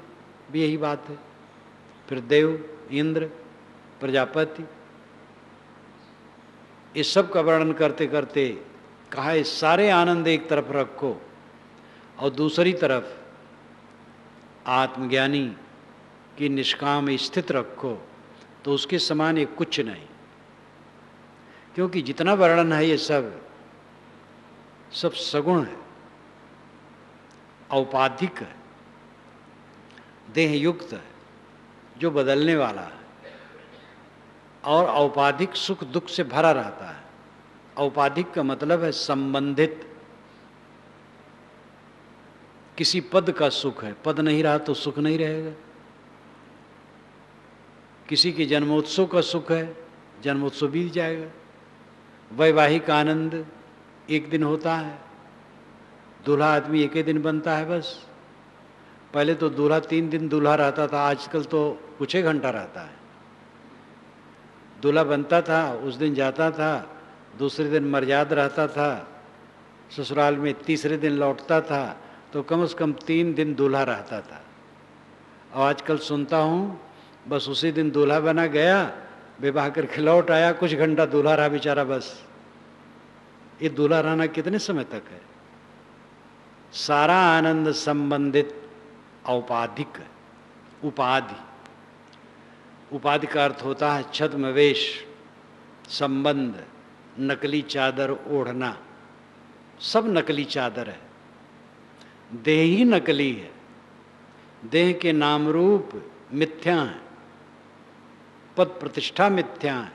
भी यही बात है। फिर देव, इंद्र, प्रजापति, इस सब का वर्णन करते करते कहा इस सारे आनंद एक तरफ रखो और दूसरी तरफ आत्मज्ञानी की निष्काम स्थित रखो, तो उसके समान ये कुछ नहीं। क्योंकि जितना वर्णन है ये सब सगुण है, औपाधिक है, देह युक्त है, जो बदलने वाला है और औपाधिक सुख दुख से भरा रहता है। औपाधिक का मतलब है संबंधित, किसी पद का सुख है, पद नहीं रहा तो सुख नहीं रहेगा। किसी के जन्मोत्सव का सुख है, जन्मोत्सव बीत जाएगा। वैवाहिक आनंद एक दिन होता है, दूल्हा आदमी एक ही दिन बनता है बस। पहले तो दूल्हा 3 दिन दूल्हा रहता था, आजकल तो कुछ ही घंटा रहता है। दूल्हा बनता था, उस दिन जाता था, दूसरे दिन मर्याद रहता था, ससुराल में तीसरे दिन लौटता था, तो कम से कम 3 दिन दूल्हा रहता था। और आजकल सुनता हूँ बस उसी दिन दूल्हा बना गया, विवाह करके लौट आया, कुछ घंटा दूल्हा रहा बेचारा बस। ये दूल्हा रहना कितने समय तक है? सारा आनंद संबंधित औपाधिक है, उपाधि। उपाधि का अर्थ होता है छद्मवेश, संबंध, नकली चादर ओढ़ना। सब नकली चादर है, देह ही नकली है, देह के नाम रूप मिथ्या है, पद प्रतिष्ठा मिथ्या है,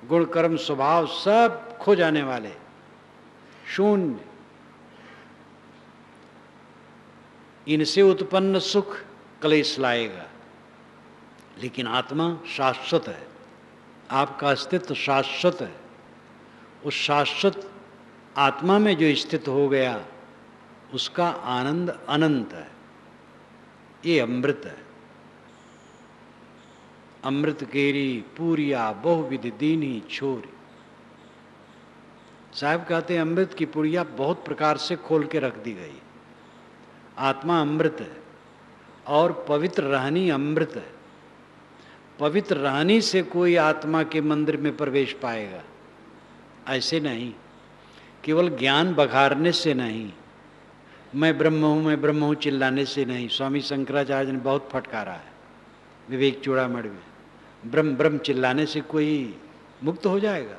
गुण कर्म स्वभाव सब खो जाने वाले, शून्य। इनसे उत्पन्न सुख क्लेश लाएगा, लेकिन आत्मा शाश्वत है, आपका अस्तित्व शाश्वत है। उस शाश्वत आत्मा में जो स्थित हो गया उसका आनंद अनंत है। ये अमृत है। अमृत केरी पूरिया बहुविधि दीनी छोरी। साहब कहते हैं अमृत की पुड़िया बहुत प्रकार से खोल के रख दी गई। आत्मा अमृत है और पवित्र रहनी अमृत है। पवित्र रहनी से कोई आत्मा के मंदिर में प्रवेश पाएगा, ऐसे नहीं। केवल ज्ञान बघारने से नहीं, मैं ब्रह्म हूँ, मैं ब्रह्म हूँ चिल्लाने से नहीं। स्वामी शंकराचार्य ने बहुत फटकारा है विवेक चूड़ामणि में। ब्रह्म ब्रह्म चिल्लाने से कोई मुक्त हो जाएगा?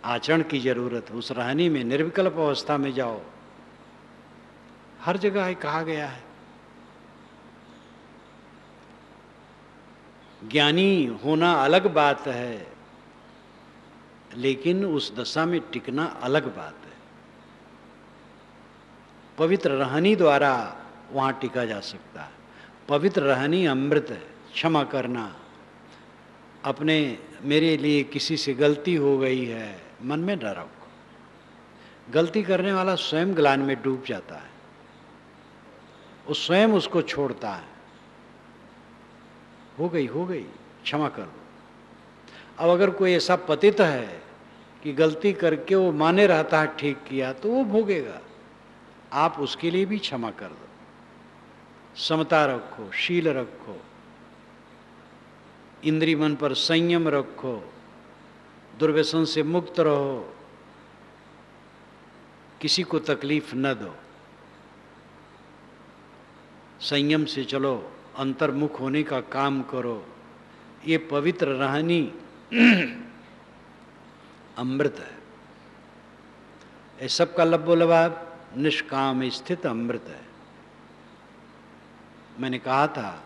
आचरण की जरूरत है। उस रहनी में निर्विकल्प अवस्था में जाओ। हर जगह है, कहा गया है। ज्ञानी होना अलग बात है, लेकिन उस दशा में टिकना अलग बात है। पवित्र रहनी द्वारा वहाँ टिका जा सकता है। पवित्र रहनी अमृत है। क्षमा करना, अपने मेरे लिए किसी से गलती हो गई है मन में न रखो। गलती करने वाला स्वयं ग्लानि में डूब जाता है, वो स्वयं उसको छोड़ता है। हो गई क्षमा कर लो। अब अगर कोई ऐसा पतित है कि गलती करके वो माने रहता है ठीक किया, तो वो भोगेगा। आप उसके लिए भी क्षमा कर दो। समता रखो, शील रखो, इंद्रिय मन पर संयम रखो, दुर्व्यसन से मुक्त रहो, किसी को तकलीफ न दो। संयम से चलो, अंतर्मुख होने का काम करो, ये पवित्र रहनी अमृत है। ये सबका लबोलबाब निष्काम स्थित अमृत है। मैंने कहा था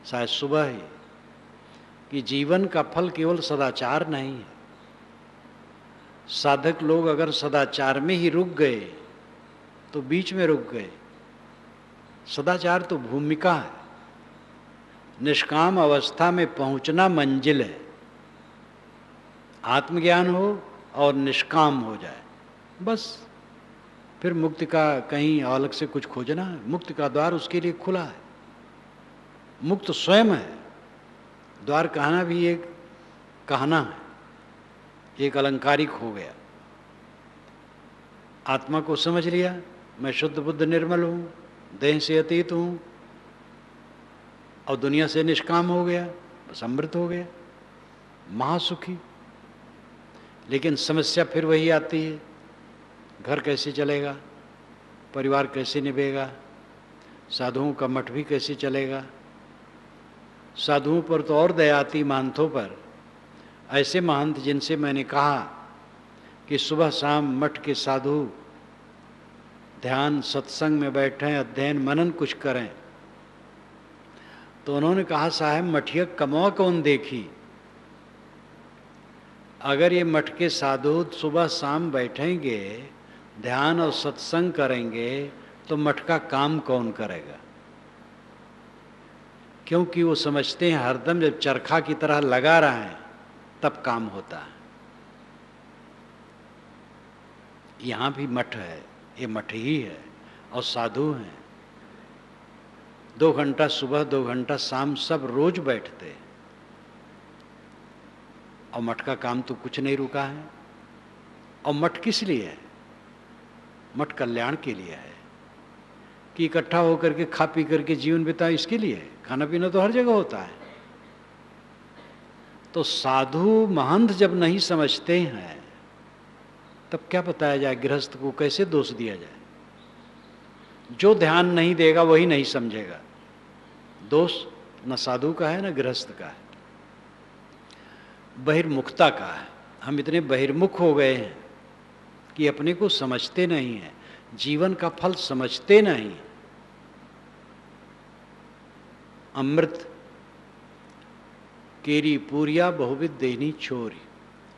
शायद सुबह ही कि जीवन का फल केवल सदाचार नहीं है। साधक लोग अगर सदाचार में ही रुक गए तो बीच में रुक गए। सदाचार तो भूमिका है, निष्काम अवस्था में पहुंचना मंजिल है। आत्मज्ञान हो और निष्काम हो जाए, बस फिर मुक्ति का कहीं अलग से कुछ खोजना है। मुक्ति का द्वार उसके लिए खुला है। मुक्त स्वयं है, द्वार कहना भी एक कहना है, एक अलंकारिक हो गया। आत्मा को समझ लिया, मैं शुद्ध बुद्ध निर्मल हूँ, देह से अतीत हूँ और दुनिया से निष्काम हो गया, बस अमृत हो गया, महासुखी। लेकिन समस्या फिर वही आती है, घर कैसे चलेगा, परिवार कैसे निभेगा, साधुओं का मठ भी कैसे चलेगा। साधुओं पर तो और दया आती, महंतों पर। ऐसे महंत जिनसे मैंने कहा कि सुबह शाम मठ के साधु ध्यान सत्संग में बैठें, अध्ययन मनन कुछ करें, तो उन्होंने कहा साहब मठिया कमवा कौन देखी। अगर ये मठ के साधु सुबह शाम बैठेंगे, ध्यान और सत्संग करेंगे, तो मठ का काम कौन करेगा। क्योंकि वो समझते हैं हरदम जब चरखा की तरह लगा रहे हैं तब काम होता है। यहाँ भी मठ है, ये मठ ही है और साधु हैं। 2 घंटा सुबह 2 घंटा शाम सब रोज बैठते हैं और मठ का काम तो कुछ नहीं रुका है। और मठ किस लिए है? मठ कल्याण के लिए है कि इकट्ठा होकर के खा पी करके जीवन बिताए, इसके लिए है। खाना पीना तो हर जगह होता है। तो साधु महंत जब नहीं समझते हैं तब क्या बताया जाए, गृहस्थ को कैसे दोष दिया जाए। जो ध्यान नहीं देगा वही नहीं समझेगा। दोष न साधु का है न गृहस्थ का है, बहिर्मुखता का है। हम इतने बहिर्मुख हो गए हैं कि अपने को समझते नहीं हैं, जीवन का फल समझते नहीं। अमृत केरी पूरिया बहुविध देनी छोरी,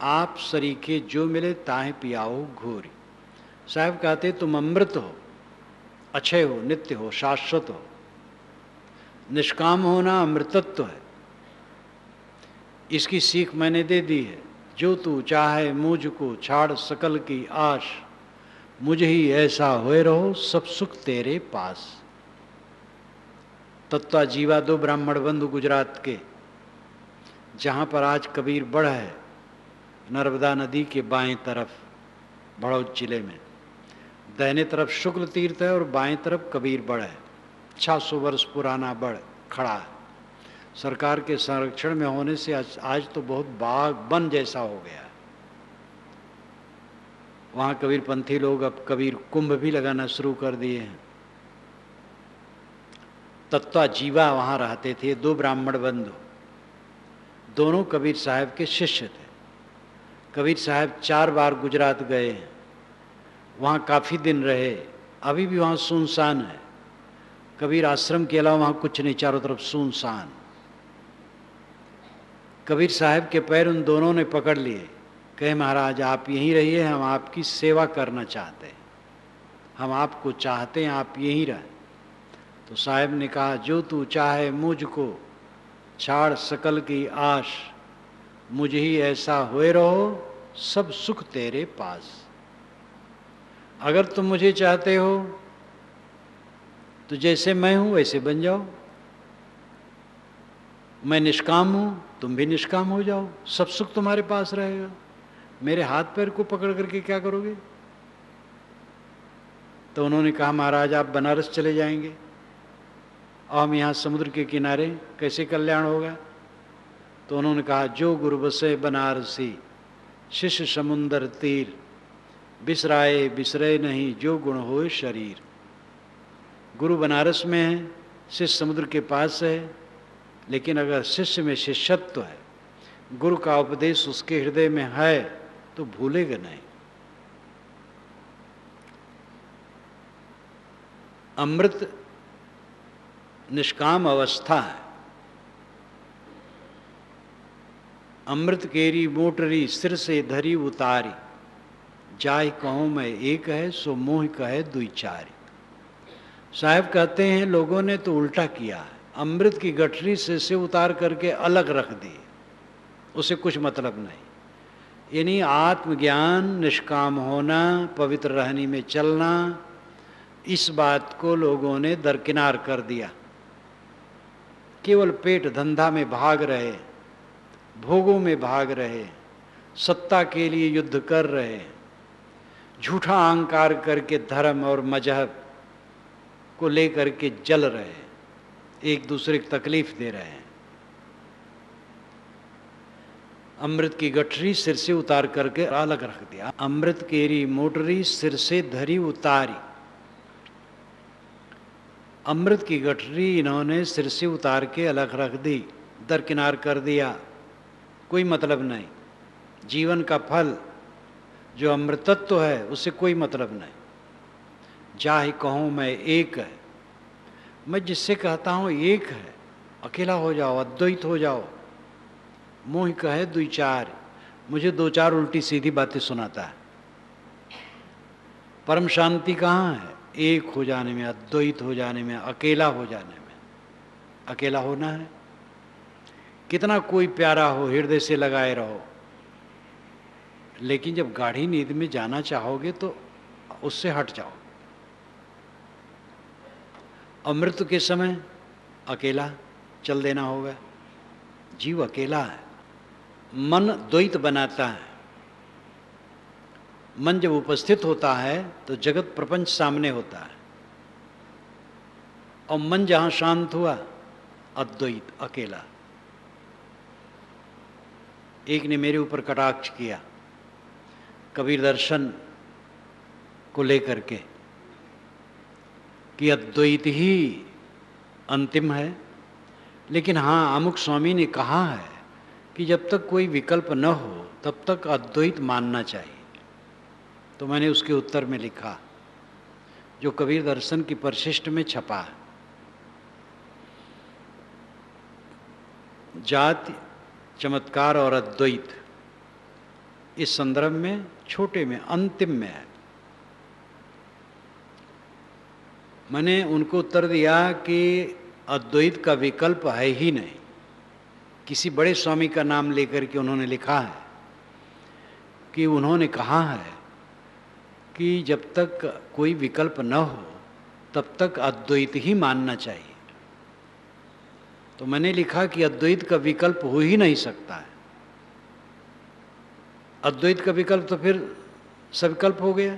आप सरीखे जो मिले ताहे पियाओ घोरी। साहब कहते तुम अमृत हो, अक्षय हो, नित्य हो, शाश्वत हो। निष्काम होना अमृतत्व है। इसकी सीख मैंने दे दी है। जो तू चाहे मुझको छाड़ सकल की आश, मुझे ही ऐसा होए रहो सब सुख तेरे पास। तत्वा जीवा 2 ब्राह्मण बंधु गुजरात के, जहाँ पर आज कबीर बढ़ है, नर्मदा नदी के बाएं तरफ बड़ौद जिले में। दाहिने तरफ शुक्ल तीर्थ है और बाएं तरफ कबीर बढ़ है। 600 वर्ष पुराना बढ़ खड़ा है। सरकार के संरक्षण में होने से आज तो बहुत बाग वन जैसा हो गया है। वहाँ कबीरपंथी लोग अब कबीर कुंभ भी लगाना शुरू कर दिए हैं। तत्वा जीवा वहाँ रहते थे, 2 ब्राह्मण बंधु, दोनों कबीर साहब के शिष्य थे। कबीर साहब 4 बार गुजरात गए हैं, वहाँ काफ़ी दिन रहे। अभी भी वहाँ सुनसान है। कबीर आश्रम के अलावा वहाँ कुछ नहीं, चारों तरफ सुनसान। कबीर साहब के पैर उन दोनों ने पकड़ लिए, कहे महाराज आप यहीं रहिए, हम आपकी सेवा करना चाहते हैं, हम आपको चाहते हैं, आप यहीं रहें। तो साहब ने कहा जो तू चाहे मुझको छाड़ सकल की आश, मुझे ही ऐसा होए रहो सब सुख तेरे पास। अगर तुम मुझे चाहते हो तो जैसे मैं हूं वैसे बन जाओ। मैं निष्काम हूं, तुम भी निष्काम हो जाओ, सब सुख तुम्हारे पास रहेगा। मेरे हाथ पैर को पकड़ करके क्या करोगे? तो उन्होंने कहा महाराज आप बनारस चले जाएंगे और हम यहाँ समुद्र के किनारे, कैसे कल्याण होगा? तो उन्होंने कहा जो गुरु बसे बनारसी, शिष्य समुंदर तीर, बिसराए बिसरे नहीं जो गुण होए शरीर। गुरु बनारस में है, शिष्य समुद्र के पास है, लेकिन अगर शिष्य में शिष्यत्व है, गुरु का उपदेश उसके हृदय में है, तो भूलेगा नहीं। अमृत निष्काम अवस्था है। अमृत केरी मोटरी सिर से धरी उतारी, जाय कहूँ मैं एक है सो मोह कहे दुई चारी। साहब कहते हैं लोगों ने तो उल्टा किया है, अमृत की गठरी सिर से उतार करके अलग रख दी, उसे कुछ मतलब नहीं। यानी आत्मज्ञान, निष्काम होना, पवित्र रहनी में चलना, इस बात को लोगों ने दरकिनार कर दिया। केवल पेट धंधा में भाग रहे, भोगों में भाग रहे, सत्ता के लिए युद्ध कर रहे, झूठा अहंकार करके धर्म और मजहब को लेकर के जल रहे, एक दूसरे को तकलीफ दे रहे हैं। अमृत की गठरी सिर से उतार करके अलग रख दिया। अमृत केरी मोटरी सिर से धरी उतारी। अमृत की गठरी इन्होंने सिर से उतार के अलग रख दी, दरकिनार कर दिया, कोई मतलब नहीं। जीवन का फल जो अमृतत्व है उससे कोई मतलब नहीं। जाहि कहूँ मैं एक है, मैं जिससे कहता हूँ एक है, अकेला हो जाओ, अद्वैत हो जाओ। मोह कहे दुई चार, मुझे दो चार उल्टी सीधी बातें सुनाता है। परम शांति कहाँ है? एक हो जाने में, अद्वैत हो जाने में, अकेला हो जाने में। अकेला होना है, कितना कोई प्यारा हो हृदय से लगाए रहो, लेकिन जब गाढ़ी नींद में जाना चाहोगे तो उससे हट जाओ। अमृत के समय अकेला चल देना होगा। जीव अकेला है, मन द्वैत बनाता है। मन जब उपस्थित होता है तो जगत प्रपंच सामने होता है, और मन जहां शांत हुआ, अद्वैत, अकेला। एक ने मेरे ऊपर कटाक्ष किया कबीर दर्शन को लेकर के कि अद्वैत ही अंतिम है, लेकिन हाँ, अमुक स्वामी ने कहा है कि जब तक कोई विकल्प न हो तब तक अद्वैत मानना चाहिए। तो मैंने उसके उत्तर में लिखा, जो कबीर दर्शन की परिशिष्ट में छपा है, जाति, चमत्कार और अद्वैत इस संदर्भ में छोटे में, अंतिम में है। मैंने उनको उत्तर दिया कि अद्वैत का विकल्प है ही नहीं। किसी बड़े स्वामी का नाम लेकर के उन्होंने लिखा है कि उन्होंने कहा है कि जब तक कोई विकल्प न हो तब तक अद्वैत ही मानना चाहिए। तो मैंने लिखा कि अद्वैत का विकल्प हो ही नहीं सकता है। अद्वैत का विकल्प तो फिर सविकल्प हो गया,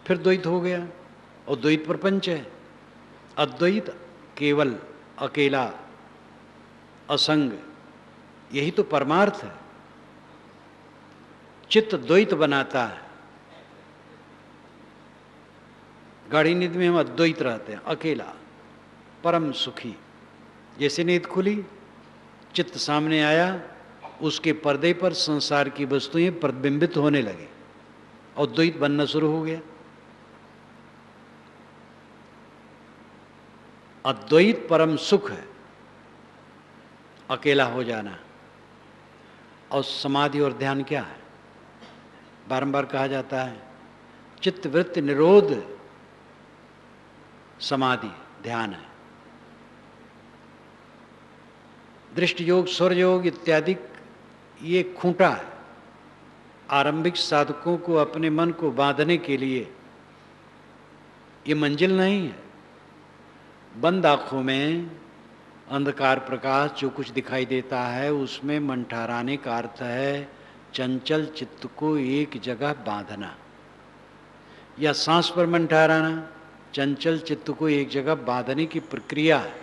फिर द्वैत हो गया, और द्वैत प्रपंच है। अद्वैत केवल, अकेला, असंग, यही तो परमार्थ है। चित्त द्वैत बनाता है। गाढ़ी नींद में हम अद्वैत रहते हैं, अकेला, परम सुखी। जैसे नींद खुली, चित्त सामने आया, उसके पर्दे पर संसार की वस्तुएं प्रतिबिंबित होने लगे और द्वैत बनना शुरू हो गया। अद्वैत परम सुख है, अकेला हो जाना। और समाधि और ध्यान क्या है? बारंबार कहा जाता है, चित्त वृत्ति निरोध समाधि, ध्यान है। दृष्टि योग, स्वर योग इत्यादि ये खूंटा है आरंभिक साधकों को अपने मन को बांधने के लिए। ये मंजिल नहीं है। बंद आंखों में अंधकार प्रकाश जो कुछ दिखाई देता है उसमें मन ठहराने का अर्थ है चंचल चित्त को एक जगह बांधना, या सांस पर मन ठहराना चंचल चित्त को एक जगह बांधने की प्रक्रिया है।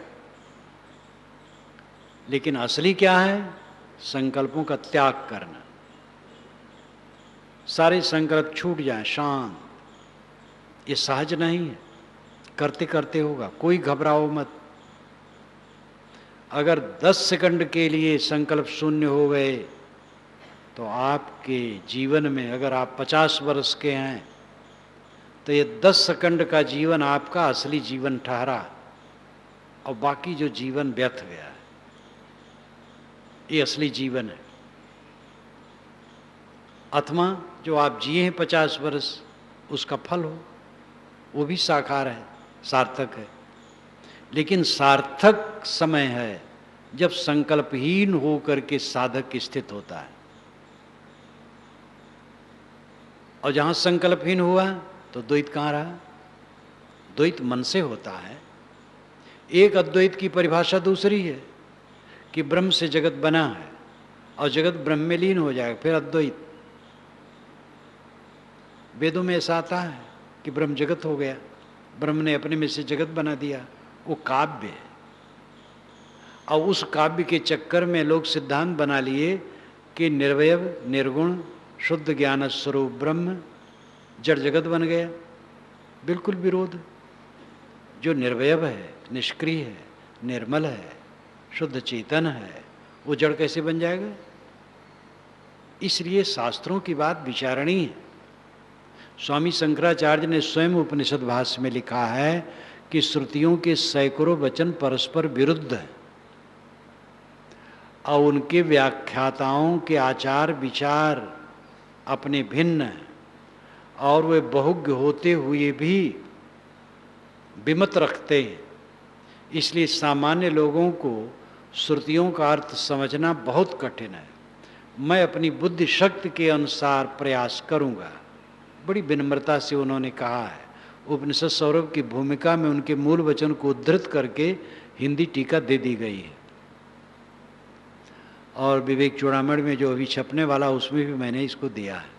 लेकिन असली क्या है? संकल्पों का त्याग करना। सारे संकल्प छूट जाएं, शांत। ये सहज नहीं है, करते करते होगा, कोई घबराओ मत। अगर 10 सेकंड के लिए संकल्प शून्य हो गए तो आपके जीवन में, अगर आप 50 वर्ष के हैं तो ये 10 सेकंड का जीवन आपका असली जीवन ठहरा और बाकी जो जीवन व्यर्थ गया है, ये असली जीवन है। अथवा जो आप जिए हैं 50 वर्ष, उसका फल हो, वो भी साकार है, सार्थक है। लेकिन सार्थक समय है जब संकल्पहीन होकर के साधक स्थित होता है। और जहां संकल्पहीन हुआ तो द्वैत कहाँ रहा? द्वैत मन से होता है। एक अद्वैत की परिभाषा दूसरी है कि ब्रह्म से जगत बना है और जगत ब्रह्म में लीन हो जाएगा, फिर अद्वैत। वेदों में ऐसा आता है कि ब्रह्म जगत हो गया, ब्रह्म ने अपने में से जगत बना दिया, वो काव्य है। और उस काव्य के चक्कर में लोग सिद्धांत बना लिए कि निर्वयव निर्गुण शुद्ध ज्ञान स्वरूप ब्रह्म जड़ जगत बन गया। बिल्कुल विरोध। जो निर्वयव है, निष्क्रिय है, निर्मल है, शुद्ध चेतन है, वो जड़ कैसे बन जाएगा? इसलिए शास्त्रों की बात विचारणीय है। स्वामी शंकराचार्य ने स्वयं उपनिषद भाष्य में लिखा है कि श्रुतियों के सैकड़ों वचन परस्पर विरुद्ध हैं और उनके व्याख्याताओं के आचार विचार अपने भिन्न हैं और वे बहुज्ञ होते हुए भी विमत रखते हैं। इसलिए सामान्य लोगों को श्रुतियों का अर्थ समझना बहुत कठिन है। मैं अपनी बुद्धि शक्ति के अनुसार प्रयास करूंगा। बड़ी विनम्रता से उन्होंने कहा है। उपनिषद सौरभ की भूमिका में उनके मूल वचन को उद्धृत करके हिंदी टीका दे दी गई है और विवेक चूड़ामणि में जो अभी छपने वाला उसमें भी मैंने इसको दिया है,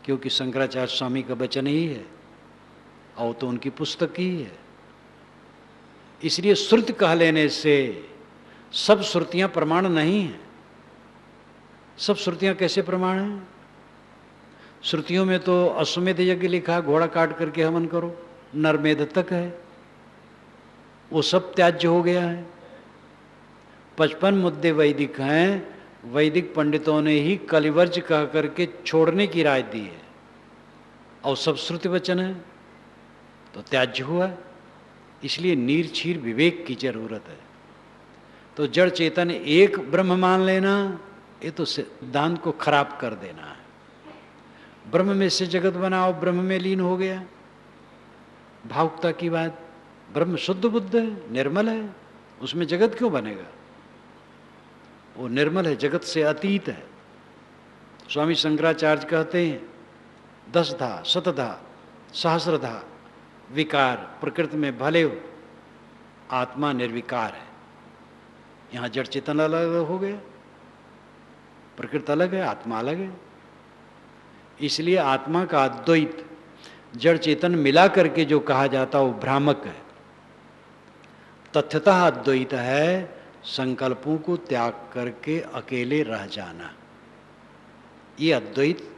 क्योंकि शंकराचार्य स्वामी का वचन ही है और तो उनकी पुस्तक ही है। इसलिए श्रुति कह लेने से सब श्रुतियां प्रमाण नहीं हैं। सब श्रुतियां कैसे प्रमाण हैं? श्रुतियों में तो अश्वमेध यज्ञ लिखा, घोड़ा काट करके हवन करो, नरमेध तक है, वो सब त्याज्य हो गया है। 55 मुद्दे वैदिक हैं, वैदिक पंडितों ने ही कलिवर्ज कह करके छोड़ने की राय दी है और सब श्रुति वचन है, तो त्याज्य हुआ। इसलिए नीर छीर विवेक की जरूरत है। तो जड़ चेतन एक ब्रह्म मान लेना, ये तो सिद्धांत को खराब कर देना है। ब्रह्म में से जगत बनाओ, ब्रह्म में लीन हो गया, भावुकता की बात। ब्रह्म शुद्ध बुद्ध है, निर्मल है, उसमें जगत क्यों बनेगा? वो निर्मल है, जगत से अतीत है। स्वामी शंकराचार्य कहते हैं 10 धा, शतधा, सहस्रधा विकार प्रकृति में भले हो, आत्मा निर्विकार है। यहाँ जड़ चेतन अलग हो गया, प्रकृति अलग है, आत्मा अलग है। इसलिए आत्मा का अद्वैत जड़ चेतन मिला करके जो कहा जाता वो भ्रामक है। तथ्यतः अद्वैत है संकल्पों को त्याग करके अकेले रह जाना। ये अद्वैत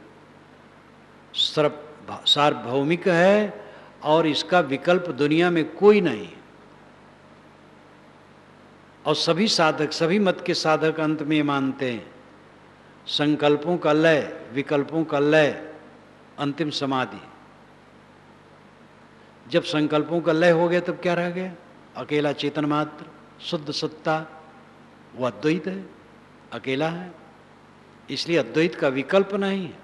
सार्वभौमिक है और इसका विकल्प दुनिया में कोई नहीं। और सभी साधक, सभी मत के साधक अंत में मानते हैं संकल्पों का लय, विकल्पों का लय, अंतिम समाधि। जब संकल्पों का लय हो गया तब क्या रह गया? अकेला चेतन मात्र, शुद्ध सत्ता, वो अद्वैत है, अकेला है। इसलिए अद्वैत का विकल्प नहीं है।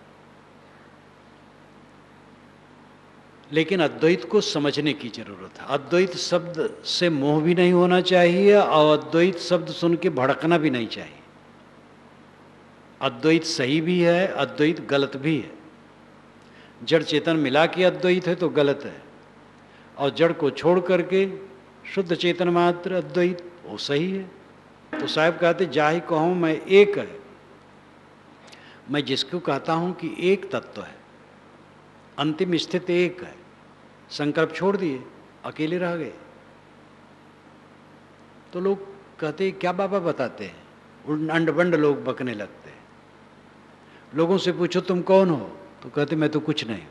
लेकिन अद्वैत को समझने की जरूरत है। अद्वैत शब्द से मोह भी नहीं होना चाहिए और अद्वैत शब्द सुन के भड़कना भी नहीं चाहिए। अद्वैत सही भी है, अद्वैत गलत भी है। जड़ चेतन मिला के अद्वैत है तो गलत है, और जड़ को छोड़ करके शुद्ध चेतन मात्र अद्वैत वो सही है। तो साहब कहते जाहि कहूँ मैं एक है, मैं जिसको कहता हूँ कि एक तत्व है, अंतिम स्थिति एक है। संकल्प छोड़ दिए, अकेले रह गए, तो लोग कहते क्या बाबा बताते हैं, अंड-बंड लोग बकने लगते हैं। लोगों से पूछो तुम कौन हो, तो कहते मैं तो कुछ नहीं।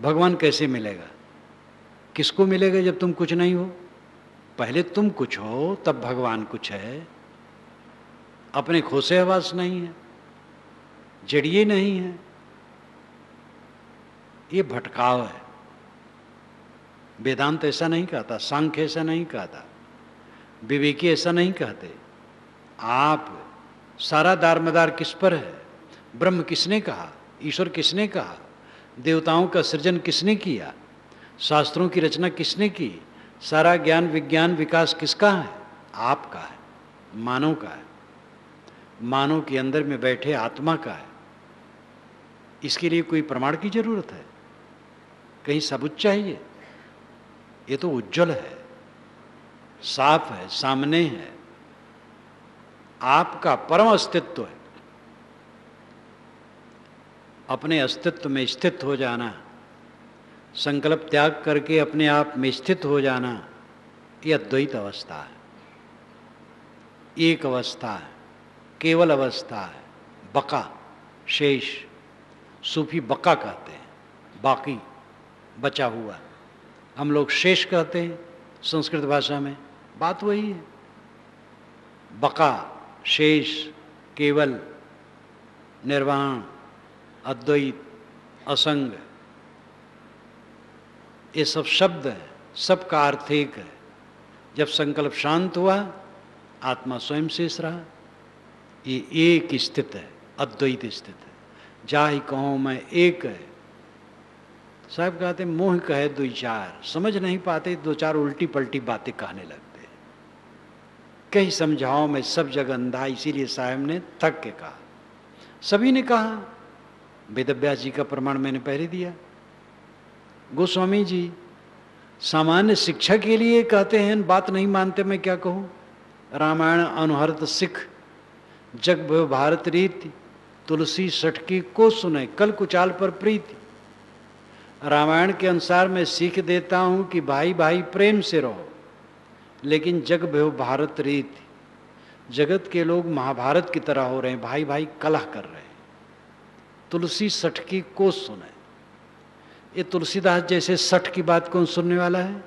भगवान कैसे मिलेगा? किसको मिलेगा जब तुम कुछ नहीं हो? पहले तुम कुछ हो, तब भगवान कुछ है। अपने खोसे आवास नहीं है, जड़िए नहीं है। ये भटकाव है। वेदांत ऐसा नहीं कहता, सांख्य ऐसा नहीं कहता, विवेकी ऐसा नहीं कहते। आप सारा दारमदार किस पर है? ब्रह्म किसने कहा? ईश्वर किसने कहा? देवताओं का सृजन किसने किया? शास्त्रों की रचना किसने की? सारा ज्ञान विज्ञान विकास किसका है? आपका है, मानव का है, मानव के अंदर में बैठे आत्मा का है। इसके लिए कोई प्रमाण की जरूरत है? कहीं सबूत चाहिए? ये तो उज्जवल है, साफ है, सामने है, आपका परम अस्तित्व है। अपने अस्तित्व में स्थित हो जाना, संकल्प त्याग करके अपने आप में स्थित हो जाना, यह अद्वैत अवस्था है, एक अवस्था है, केवल अवस्था है। बका, शेष, सूफी बका कहते हैं, बाकी, बचा हुआ। हम लोग शेष कहते हैं संस्कृत भाषा में, बात वही है। बका, शेष, केवल, निर्वाण, अद्वैत, असंग, ये सब शब्द है, सबका अर्थ एक है। जब संकल्प शांत हुआ, आत्मा स्वयं शेष रहा। ये एक स्थित है, अद्वैत स्थित है। जाहि कहूँ मैं एक है। साहब कहते मोह कहे दो चार, समझ नहीं पाते, दो चार उल्टी पलटी बातें कहने लगते। कहीं समझाओ मैं सब जगह अंधा, इसीलिए साहब ने थक के कहा। सभी ने कहा, वेदव्यास जी का प्रमाण मैंने पहले दिया। गोस्वामी जी सामान्य शिक्षा के लिए कहते हैं, बात नहीं मानते, मैं क्या कहूँ। रामायण अनुहरत सिख, जग भव भारत रीति, तुलसी सटकी को सुने, कल कुचाल पर प्रीति। रामायण के अनुसार मैं सीख देता हूँ कि भाई भाई प्रेम से रहो, लेकिन जग भव भारत रीति, जगत के लोग महाभारत की तरह हो रहे हैं, भाई भाई कलह कर रहे हैं। तुलसी सटकी को सुने, ये तुलसीदास जैसे सठ की बात कौन सुनने वाला है।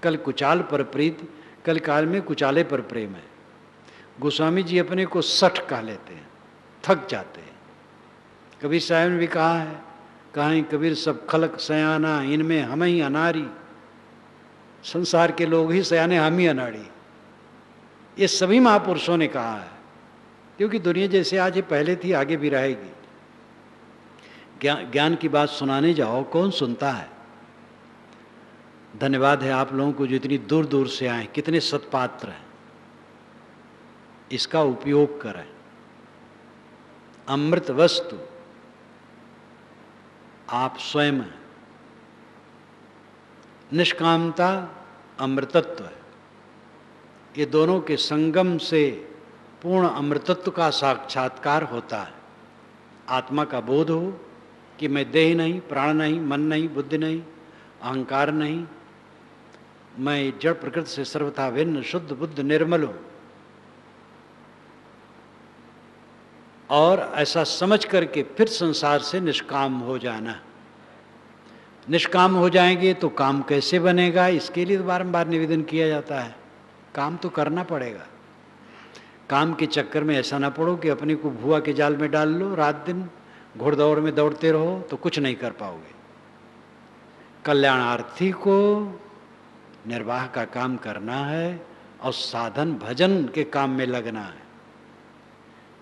कल कुचाल पर प्रीति, कल काल में कुचाले पर प्रेम है। गोस्वामी जी अपने को सठ कह लेते हैं, थक जाते हैं। कबीर साहब ने भी कहा है, कहीं कबीर सब खलक सयाना, इनमें हम ही अनारी। संसार के लोग ही सयाने, हम ही अनाड़ी। ये सभी महापुरुषों ने कहा है, क्योंकि दुनिया जैसे आज ये पहले थी, आगे भी रहेगी। ज्ञान की बात सुनाने जाओ, कौन सुनता है। धन्यवाद है आप लोगों को जो इतनी दूर दूर से आए, कितने सत्पात्र हैं। इसका उपयोग करें। अमृत वस्तु आप स्वयं हैं। निष्कामता अमृतत्व है। ये दोनों के संगम से पूर्ण अमृतत्व का साक्षात्कार होता है। आत्मा का बोध हो कि मैं देह नहीं, प्राण नहीं, मन नहीं, बुद्धि नहीं, अहंकार नहीं, मैं जड़ प्रकृति से सर्वथा भिन्न, शुद्ध बुद्ध, निर्मल हूं। और ऐसा समझ करके फिर संसार से निष्काम हो जाना। निष्काम हो जाएंगे तो काम कैसे बनेगा, इसके लिए बारंबार निवेदन किया जाता है। काम तो करना पड़ेगा। काम के चक्कर में ऐसा ना पड़ो कि अपने को भुआ के जाल में डाल लो, रात दिन घुड़दौड़ में दौड़ते रहो तो कुछ नहीं कर पाओगे। कल्याणार्थी को निर्वाह का काम करना है और साधन भजन के काम में लगना है।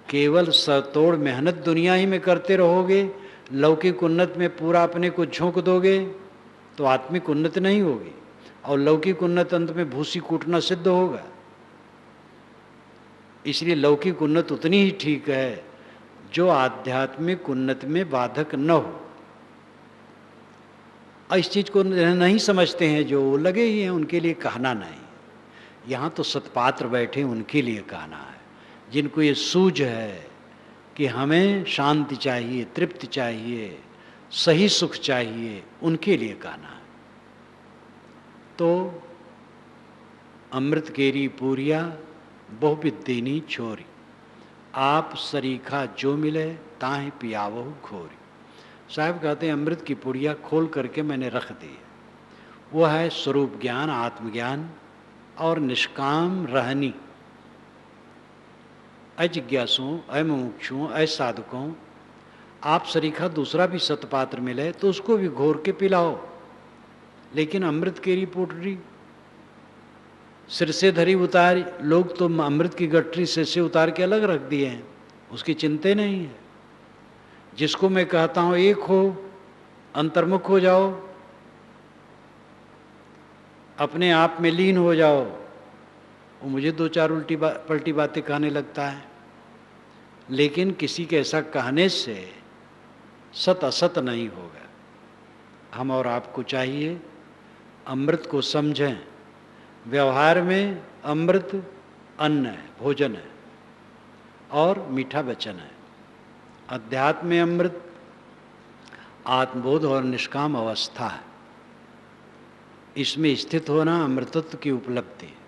केवल सतोड़ मेहनत दुनिया ही में करते रहोगे, लौकिक उन्नति में पूरा अपने को झोंक दोगे तो आत्मिक उन्नति नहीं होगी, और लौकिक उन्नति अंत में भूसी कूटना सिद्ध होगा। इसलिए लौकिक उन्नति उतनी ही ठीक है जो आध्यात्मिक उन्नति में बाधक न हो। इस चीज को नहीं समझते हैं, जो लगे ही हैं उनके लिए कहना नहीं। यहाँ तो सत्पात्र बैठे, उनके लिए कहना है। जिनको ये सूझ है कि हमें शांति चाहिए, तृप्ति चाहिए, सही सुख चाहिए, उनके लिए कहना है। तो अमृत केरी पूरिया बहुविध देनी छोरी, आप सरीखा जो मिले ताहि पियावहु घोरी। साहब कहते हैं अमृत की पुड़िया खोल करके मैंने रख दी, वो है स्वरूप ज्ञान, आत्मज्ञान और निष्काम रहनी। अजिज्ञासुओं, अमुमुक्षुओं, असाधकों, आप सरीखा दूसरा भी सतपात्र मिले तो उसको भी घोर के पिलाओ, लेकिन अमृत केरी पोटरी सिर से धरी उतारी। लोग तो अमृत की गठरी सिर से उतार के अलग रख दिए हैं, उसकी चिंता नहीं है। जिसको मैं कहता हूं एक हो, अंतर्मुख हो जाओ, अपने आप में लीन हो जाओ, वो मुझे दो चार उल्टी पलटी बातें कहने लगता है। लेकिन किसी के ऐसा कहने से सत असत नहीं होगा। हम और आपको चाहिए अमृत को समझें। व्यवहार में अमृत अन्न है, भोजन है और मीठा वचन है। अध्यात्म में अमृत आत्मबोध और निष्काम अवस्था है। इसमें स्थित होना अमृतत्व की उपलब्धि है।